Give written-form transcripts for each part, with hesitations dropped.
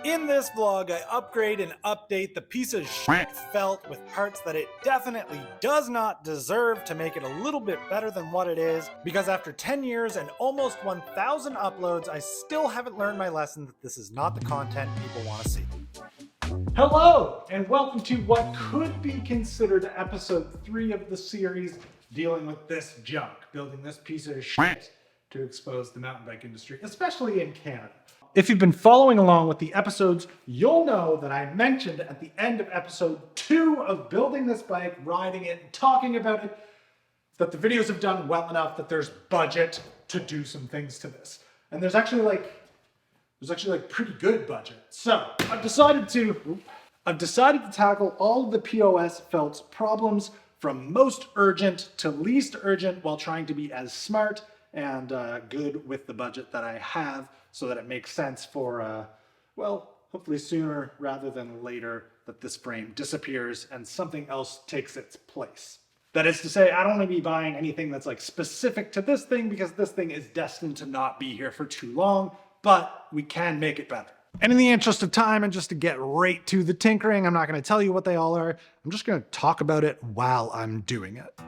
In this vlog, I upgrade and update the piece of shit felt with parts that it definitely does not deserve to make it a little bit better than what it is, because after 10 years and almost 1,000 uploads, I still haven't learned my lesson that this is not the content people want to see. Hello, and welcome to what could be considered episode 3 of the series dealing with this junk, building this piece of shit to expose the mountain bike industry, especially in Canada. If you've been following along with the episodes, you'll know that I mentioned at the end of episode 2 of building this bike, riding it, and talking about it, that the videos have done well enough that there's budget to do some things to this. And there's actually like pretty good budget. So I've decided to tackle all of the POS Felt's problems from most urgent to least urgent while trying to be as smart and good with the budget that I have, so that it makes sense for, well, hopefully sooner rather than later that this frame disappears and something else takes its place. That is to say, I don't want to be buying anything that's like specific to this thing, because this thing is destined to not be here for too long, but we can make it better. And in the interest of time and just to get right to the tinkering, I'm not going to tell you what they all are. I'm just going to talk about it while I'm doing it.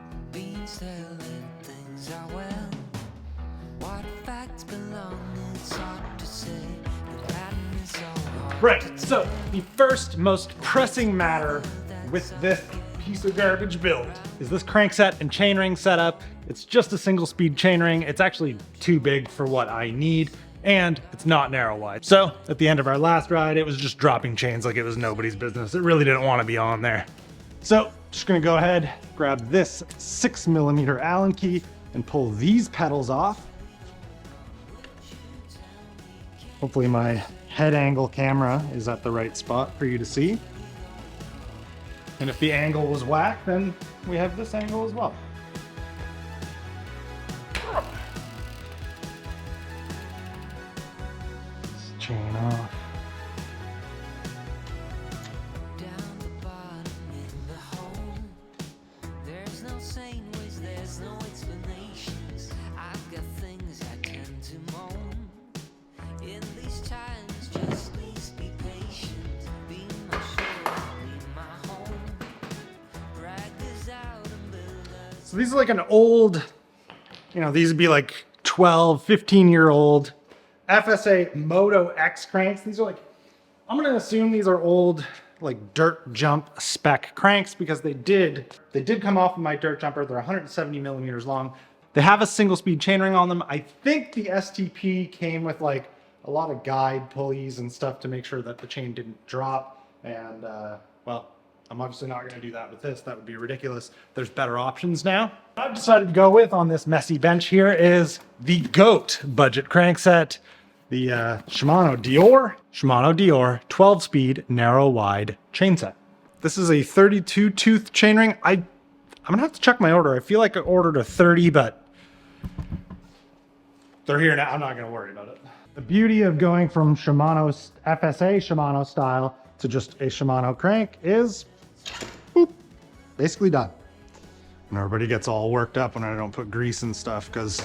Right, so the first most pressing matter with this piece of garbage build is this crankset and chainring setup. It's just a single speed chainring. It's actually too big for what I need, and it's not narrow wide. So at the end of our last ride, it was just dropping chains like it was nobody's business. It really didn't want to be on there. So just gonna go ahead, grab this 6mm Allen key and pull these pedals off. Hopefully my head angle camera is at the right spot for you to see. And if the angle was whack, then we have this angle as well. Let's chain off. So these are like an old, these would be like 12, 15-year-old FSA Moto X cranks. These are like, I'm gonna assume these are old, like dirt jump spec cranks, because they did come off of my dirt jumper. They're 170mm long. They have a single speed chainring on them. I think the STP came with like a lot of guide pulleys and stuff to make sure that the chain didn't drop. And well, I'm obviously not going to do that with this. That would be ridiculous. There's better options now. What I've decided to go with on this messy bench here is the GOAT budget crankset, the Shimano Dior 12-speed narrow wide chain set. This is a 32 tooth chainring. I'm gonna have to check my order. I feel like I ordered a 30, but they're here now. I'm not gonna worry about it. The beauty of going from Shimano's FSA Shimano style to just a Shimano crank is, boop, basically done. And everybody gets all worked up when I don't put grease and stuff, because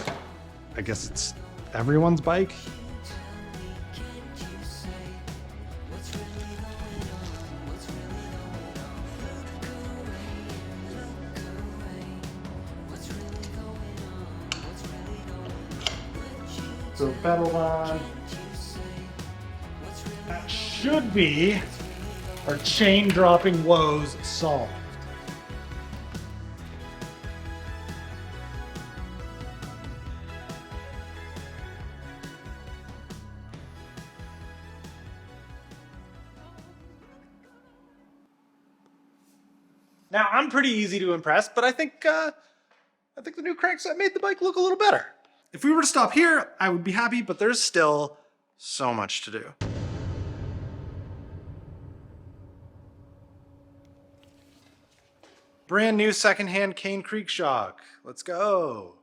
I guess it's everyone's bike. So pedal on. That should be our chain dropping woes solved. Now I'm pretty easy to impress, but I think the new crankset made the bike look a little better. If we were to stop here, I would be happy, but there's still so much to do. Brand new secondhand Cane Creek shock. Let's go.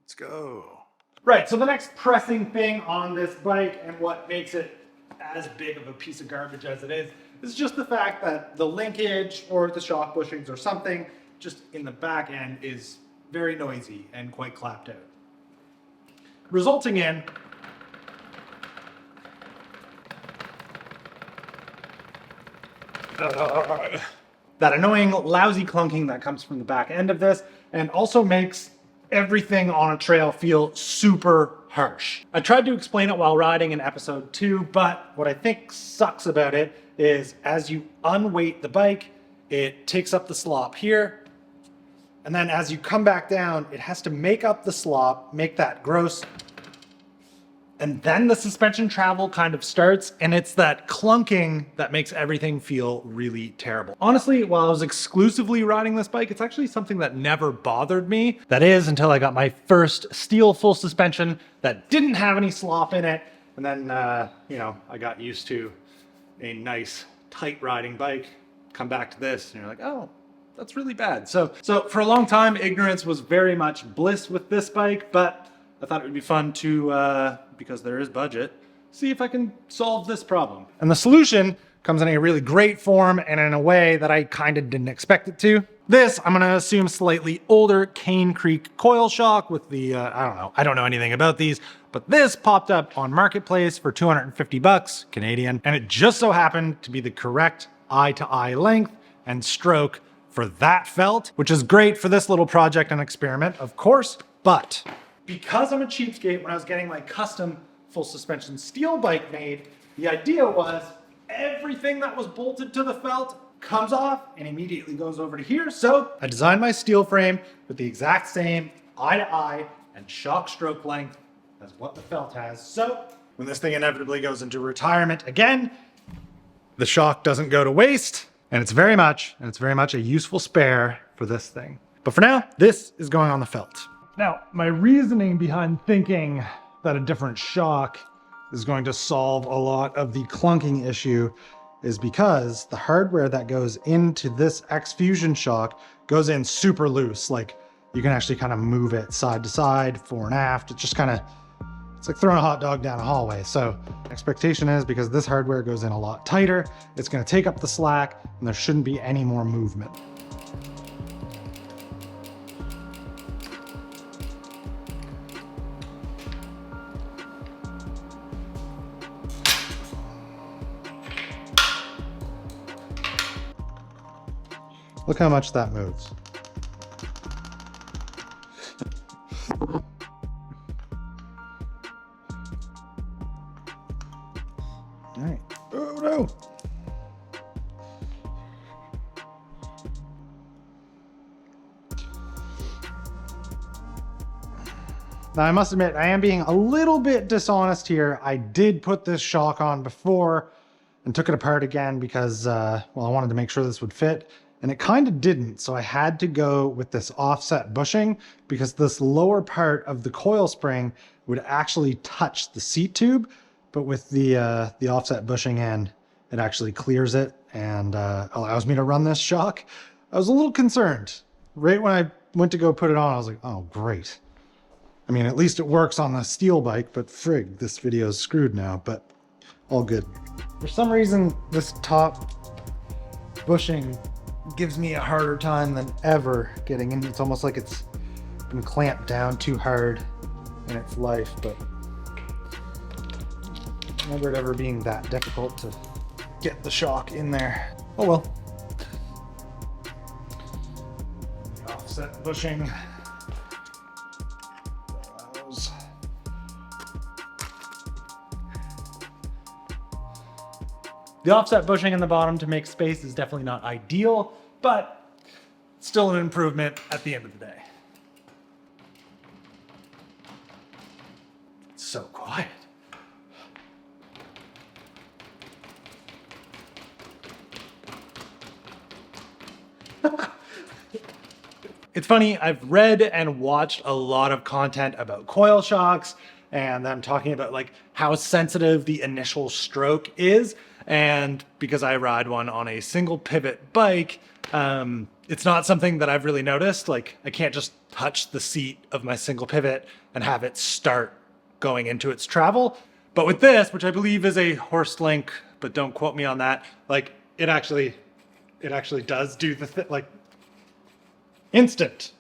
Let's go. Right, so the next pressing thing on this bike, and what makes it as big of a piece of garbage as it is just the fact that the linkage or the shock bushings or something just in the back end is very noisy and quite clapped out, resulting in that annoying, lousy clunking that comes from the back end of this, and also makes everything on a trail feel super harsh. I tried to explain it while riding in episode 2, but what I think sucks about it is as you unweight the bike, it takes up the slop here, and then as you come back down, it has to make up the slop, make that gross, and then the suspension travel kind of starts, and it's that clunking that makes everything feel really terrible. Honestly, while I was exclusively riding this bike, it's actually something that never bothered me. That is, until I got my first steel full suspension that didn't have any slop in it. And then, you know, I got used to a nice, tight riding bike. Come back to this, and you're like, oh, that's really bad. So for a long time, ignorance was very much bliss with this bike, but I thought it would be fun to, because there is budget, see if I can solve this problem. And the solution comes in a really great form and in a way that I kind of didn't expect it to. This, I'm gonna assume slightly older Cane Creek coil shock with the, I don't know anything about these, but this popped up on Marketplace for 250 bucks Canadian, and it just so happened to be the correct eye-to-eye length and stroke for that felt, which is great for this little project and experiment, of course, but because I'm a cheapskate, when I was getting my custom full suspension steel bike made, the idea was everything that was bolted to the felt comes off and immediately goes over to here. So I designed my steel frame with the exact same eye-to-eye and shock stroke length as what the felt has. So when this thing inevitably goes into retirement again, the shock doesn't go to waste, and it's very much a useful spare for this thing. But for now, this is going on the felt. Now, my reasoning behind thinking that a different shock is going to solve a lot of the clunking issue is because the hardware that goes into this X-Fusion shock goes in super loose. Like, you can actually kind of move it side to side, fore and aft. It's just kind of, it's like throwing a hot dog down a hallway. So expectation is because this hardware goes in a lot tighter, it's going to take up the slack and there shouldn't be any more movement. Look how much that moves. All right. Oh no. Now I must admit, I am being a little bit dishonest here. I did put this shock on before and took it apart again because, well, I wanted to make sure this would fit. And it kind of didn't, so I had to go with this offset bushing because this lower part of the coil spring would actually touch the seat tube, but with the offset bushing end, it actually clears it and allows me to run this shock. I was a little concerned. Right when I went to go put it on, I was like, oh, great. I mean, at least it works on the steel bike, but frig, this video is screwed now, but all good. For some reason, this top bushing gives me a harder time than ever getting in. It's almost like it's been clamped down too hard in its life, but never it ever being that difficult to get the shock in there. Oh well. The offset bushing. The offset bushing in the bottom to make space is definitely not ideal, but still an improvement at the end of the day. It's so quiet. It's funny, I've read and watched a lot of content about coil shocks and them talking about like how sensitive the initial stroke is. And because I ride one on a single pivot bike, it's not something that I've really noticed. Like, I can't just touch the seat of my single pivot and have it start going into its travel. But with this, which I believe is a horse link, but don't quote me on that, like it actually does do the like instant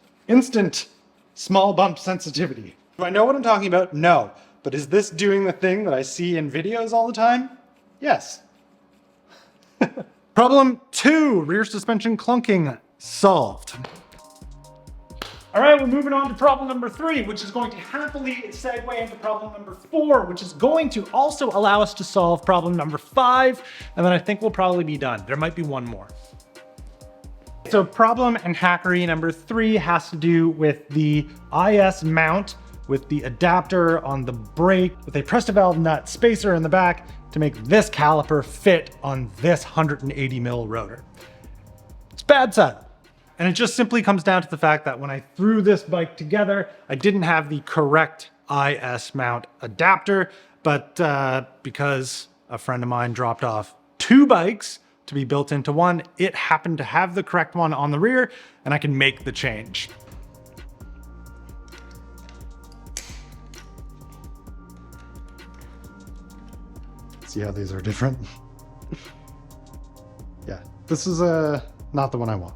small bump sensitivity. Do I know what I'm talking about? No. But is this doing the thing that I see in videos all the time? Yes. Problem 2, rear suspension clunking, solved. All right, we're moving on to problem number 3, which is going to happily segue into problem number 4, which is going to also allow us to solve problem number 5, and then I think we'll probably be done. There might be one more. So problem and hackery number 3 has to do with the IS mount with the adapter on the brake with a press to valve nut spacer in the back to make this caliper fit on this 180 mil rotor. It's bad setup. And it just simply comes down to the fact that when I threw this bike together, I didn't have the correct IS mount adapter, but because a friend of mine dropped off 2 bikes to be built into one, it happened to have the correct one on the rear, and I can make the change. See how these are different? Yeah, this is not the one I want.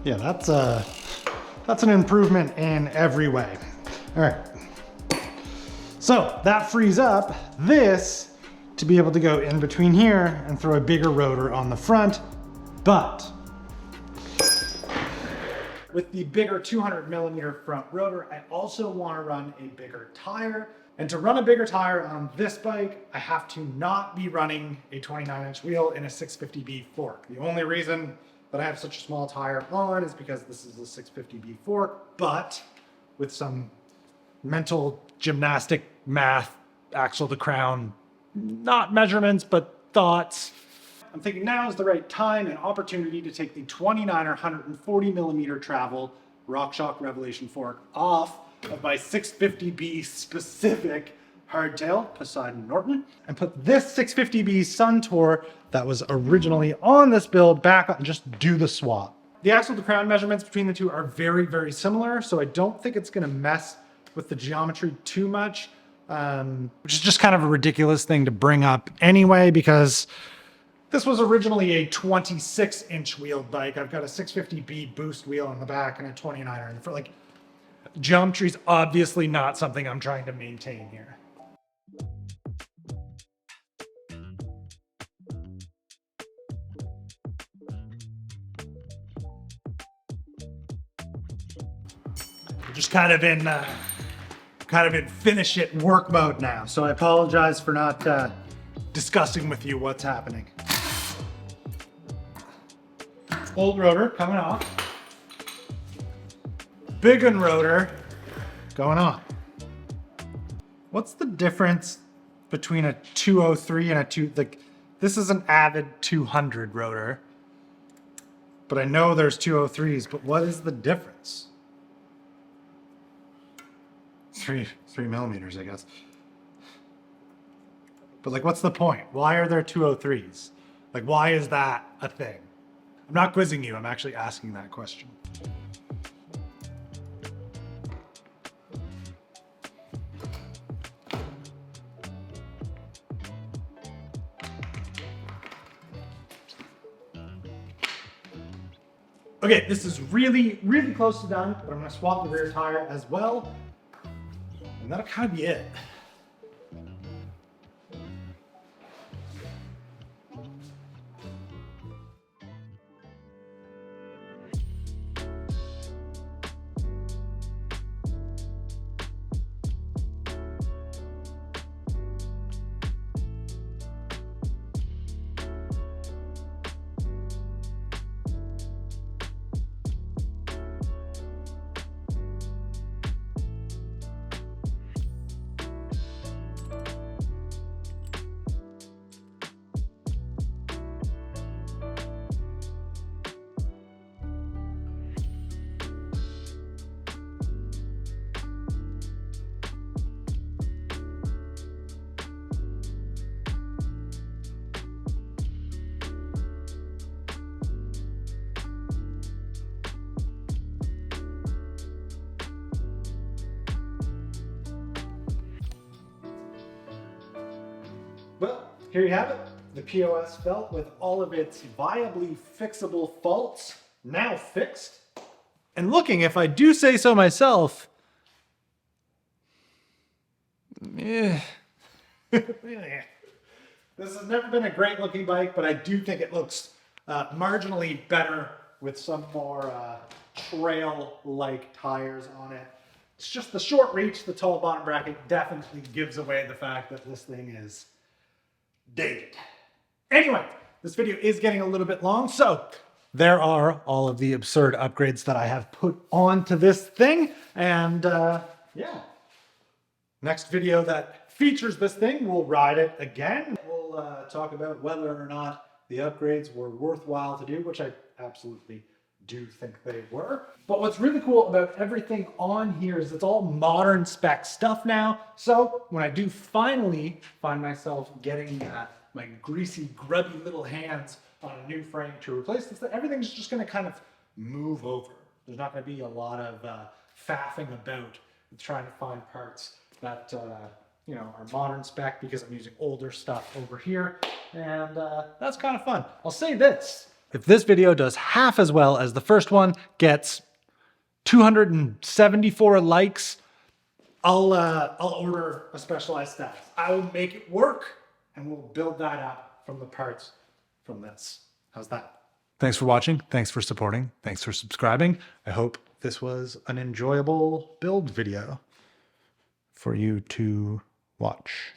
Yeah, that's an improvement in every way. All right. So that frees up this to be able to go in between here and throw a bigger rotor on the front. But with the bigger 200 millimeter front rotor, I also want to run a bigger tire. And to run a bigger tire on this bike, I have to not be running a 29-inch wheel in a 650B fork. The only reason that I have such a small tire on is because this is a 650B fork, but with some mental gymnastic math, axle to crown, not measurements, but thoughts, I'm thinking now is the right time and opportunity to take the 29er 140 millimeter travel RockShox Revelation fork off of my 650B specific hardtail Poseidon Norton and put this 650B Suntour that was originally on this build back on and just do the swap. The axle to crown measurements between the two are very, very similar, so I don't think it's gonna mess with the geometry too much, which is just kind of a ridiculous thing to bring up anyway, because this was originally a 26-inch wheeled bike. I've got a 650B boost wheel in the back and a 29er in the front. Like, geometry's obviously not something I'm trying to maintain here. Just kind of in finish it work mode now. So I apologize for not discussing with you what's happening. Old rotor coming off. Big one rotor going on. What's the difference between a 203 and a this is an Avid 200 rotor, but I know there's 203s, but what is the difference? 3 millimeters, I guess. But like, what's the point? Why are there 203s? Like, why is that a thing? I'm not quizzing you, I'm actually asking that question. Okay, this is really, really close to done, but I'm gonna swap the rear tire as well. And that'll kind of be it. Well, here you have it. The POS felt with all of its viably fixable faults now fixed. And looking, if I do say so myself, this has never been a great looking bike, but I do think it looks marginally better with some more trail-like tires on it. It's just the short reach, the tall bottom bracket definitely gives away the fact that this thing is dated. Anyway, this video is getting a little bit long, so there are all of the absurd upgrades that I have put onto this thing. And yeah, next video that features this thing, we'll ride it again. We'll talk about whether or not the upgrades were worthwhile to do, which I absolutely do think they were. But what's really cool about everything on here is it's all modern spec stuff now. So when I do finally find myself getting my greasy, grubby little hands on a new frame to replace this, everything's just gonna kind of move over. There's not gonna be a lot of faffing about trying to find parts that you know, are modern spec, because I'm using older stuff over here, and that's kind of fun. I'll say this. If this video does half as well as the first one, gets 274 likes, I'll order a specialized status. I will make it work, and we'll build that up from the parts from this. How's that? Thanks for watching. Thanks for supporting. Thanks for subscribing. I hope this was an enjoyable build video for you to watch.